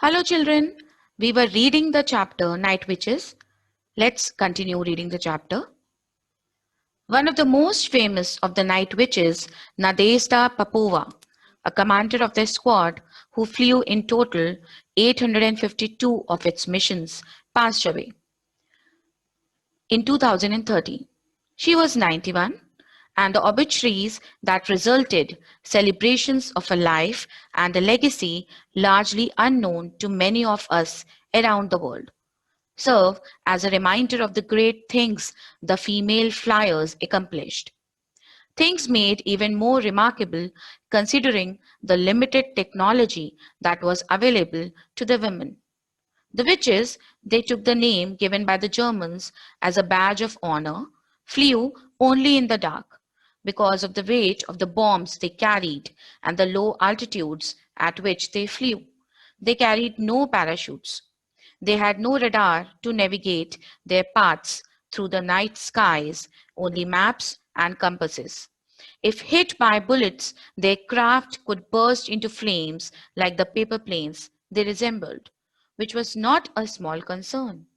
Hello, children. We were reading the chapter Night Witches. Let's continue reading the chapter. One of the most famous of the Night Witches, Nadezhda Popova, a commander of their squad who flew in total 852 of its missions, passed away in 2013. She was 91, and the obituaries that resulted, celebrations of a life and a legacy largely unknown to many of us around the world, serve as a reminder of the great things the female flyers accomplished. Things made even more remarkable considering the limited technology that was available to the women. The witches, they took the name given by the Germans as a badge of honor, flew only in the dark because of the weight of the bombs they carried and the low altitudes at which they flew. They carried no parachutes. They had no radar to navigate their paths through the night skies, only maps and compasses. If hit by bullets, their craft could burst into flames like the paper planes they resembled, which was not a small concern.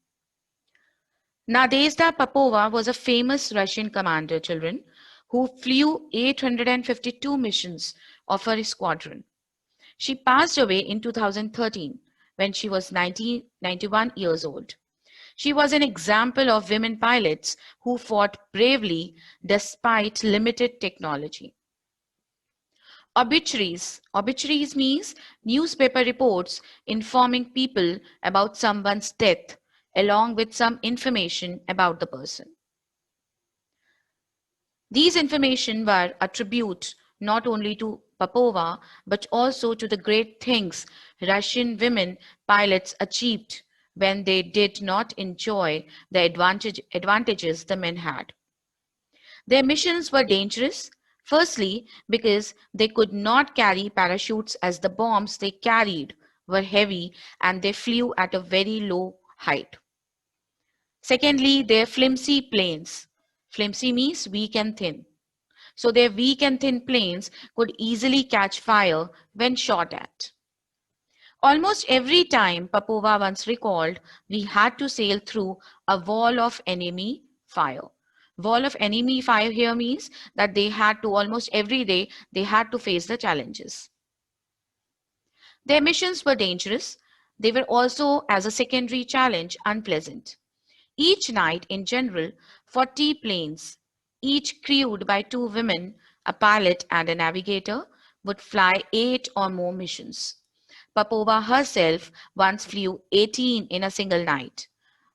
Nadezhda Popova was a famous Russian commander, children, who flew 852 missions of her squadron. She passed away in 2013 when she was 91 years old. She was an example of women pilots who fought bravely despite limited technology. Obituaries. Obituaries means newspaper reports informing people about someone's death along with some information about the person. These information were a tribute not only to Popova but also to the great things Russian women pilots achieved when they did not enjoy the advantages the men had. Their missions were dangerous, firstly, because they could not carry parachutes as the bombs they carried were heavy and they flew at a very low height. Secondly, their flimsy planes. Flimsy means weak and thin. So their weak and thin planes could easily catch fire when shot at. Almost every time, Popova once recalled, we had to sail through a wall of enemy fire. Wall of enemy fire here means that they had to almost every day they had to face the challenges. Their missions were dangerous. They were also, as a secondary challenge, unpleasant. Each night, in general, 40 planes, each crewed by two women, a pilot and a navigator, would fly 8 or more missions. Popova herself once flew 18 in a single night.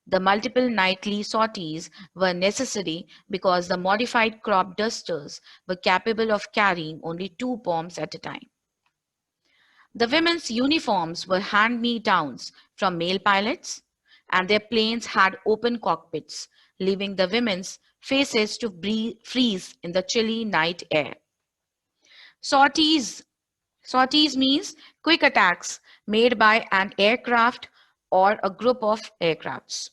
The multiple nightly sorties were necessary because the modified crop dusters were capable of carrying only 2 bombs at a time. The women's uniforms were hand-me-downs from male pilots, and their planes had open cockpits, leaving the women's faces to freeze in the chilly night air. Sorties. Sorties means quick attacks made by an aircraft or a group of aircrafts.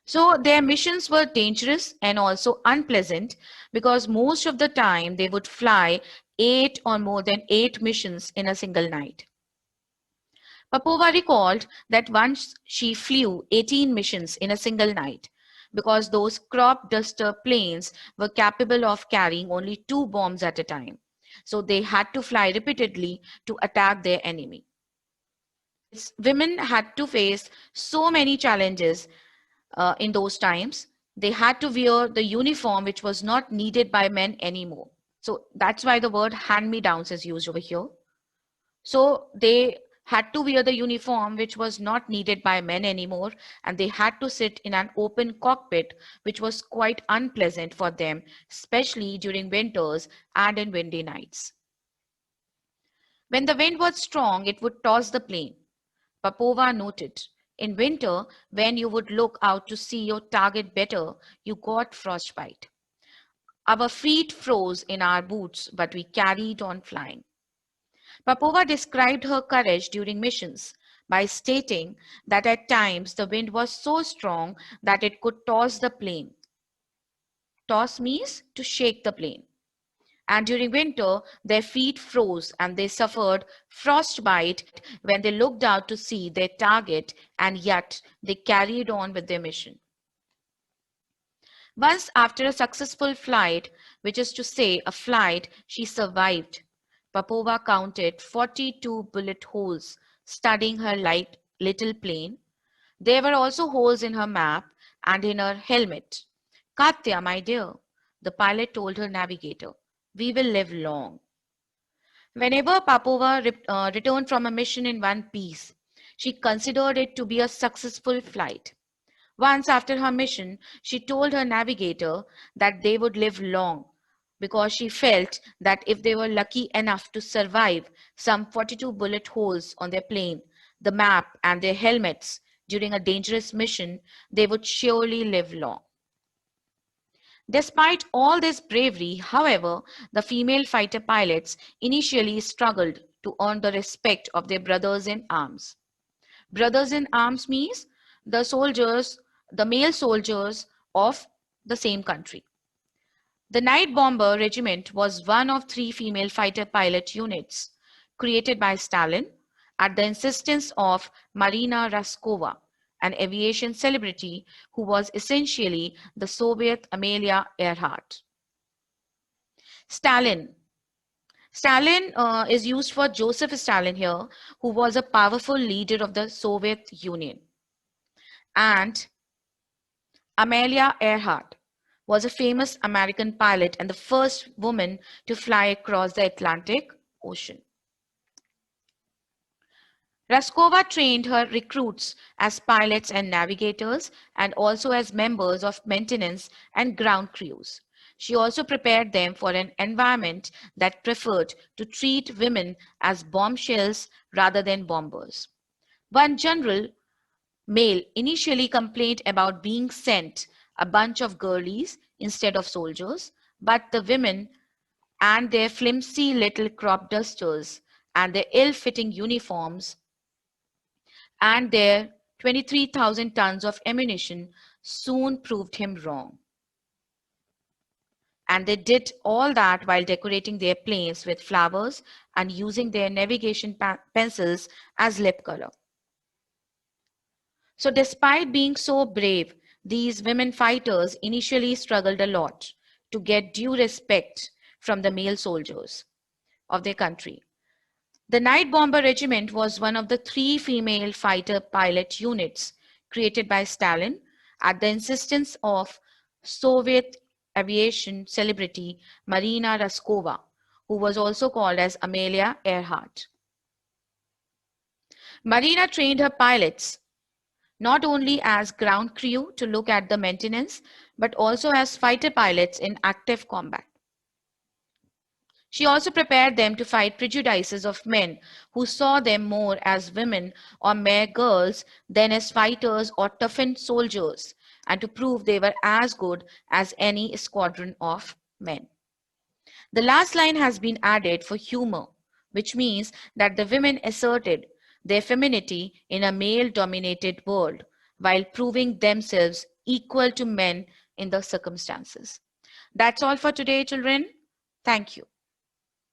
So their missions were dangerous and also unpleasant because most of the time they would fly 8 or more than 8 missions in a single night. Popova recalled that once she flew 18 missions in a single night because those crop duster planes were capable of carrying only 2 bombs at a time. So they had to fly repeatedly to attack their enemy. Women had to face so many challenges in those times. They had to wear the uniform which was not needed by men anymore. So that's why the word hand me downs is used over here. So they had to wear the uniform which was not needed by men anymore, and they had to sit in an open cockpit, which was quite unpleasant for them, especially during winters and in windy nights. When the wind was strong, it would toss the plane. Popova noted, in winter, when you would look out to see your target better, you got frostbite. Our feet froze in our boots, but we carried on flying. Popova described her courage during missions by stating that at times the wind was so strong that it could toss the plane. Toss means to shake the plane. And during winter, their feet froze and they suffered frostbite when they looked out to see their target, and yet they carried on with their mission. Once, after a successful flight, which is to say, a flight she survived, Popova counted 42 bullet holes studding her light little plane. There were also holes in her map and in her helmet. Katya, my dear, the pilot told her navigator, we will live long. Whenever Popova returned from a mission in one piece, she considered it to be a successful flight. Once after her mission, she told her navigator that they would live long because she felt that if they were lucky enough to survive some 42 bullet holes on their plane, the map, and their helmets during a dangerous mission, they would surely live long. Despite all this bravery, however, the female fighter pilots initially struggled to earn the respect of their brothers in arms. Brothers in arms means the soldiers, the male soldiers of the same country. The Night Bomber Regiment was one of three female fighter pilot units created by Stalin at the insistence of Marina Raskova, an aviation celebrity who was essentially the Soviet Amelia Earhart. Stalin. Stalin is used for Joseph Stalin here, who was a powerful leader of the Soviet Union. And Amelia Earhart was a famous American pilot and the first woman to fly across the Atlantic Ocean. Raskova trained her recruits as pilots and navigators and also as members of maintenance and ground crews. She also prepared them for an environment that preferred to treat women as bombshells rather than bombers. One general male initially complained about being sent a bunch of girlies instead of soldiers, but the women and their flimsy little crop dusters and their ill-fitting uniforms and their 23,000 tons of ammunition soon proved him wrong. And they did all that while decorating their planes with flowers and using their navigation pencils as lip color. So, despite being so brave, these women fighters initially struggled a lot to get due respect from the male soldiers of their country. The Night Bomber Regiment was one of the three female fighter pilot units created by Stalin at the insistence of Soviet aviation celebrity Marina Raskova, who was also called as Amelia Earhart. Marina trained her pilots not only as ground crew to look at the maintenance, but also as fighter pilots in active combat. She also prepared them to fight prejudices of men who saw them more as women or mere girls than as fighters or toughened soldiers, and to prove they were as good as any squadron of men. The last line has been added for humor, which means that the women asserted their femininity in a male-dominated world while proving themselves equal to men in the circumstances. That's all for today, children. Thank you.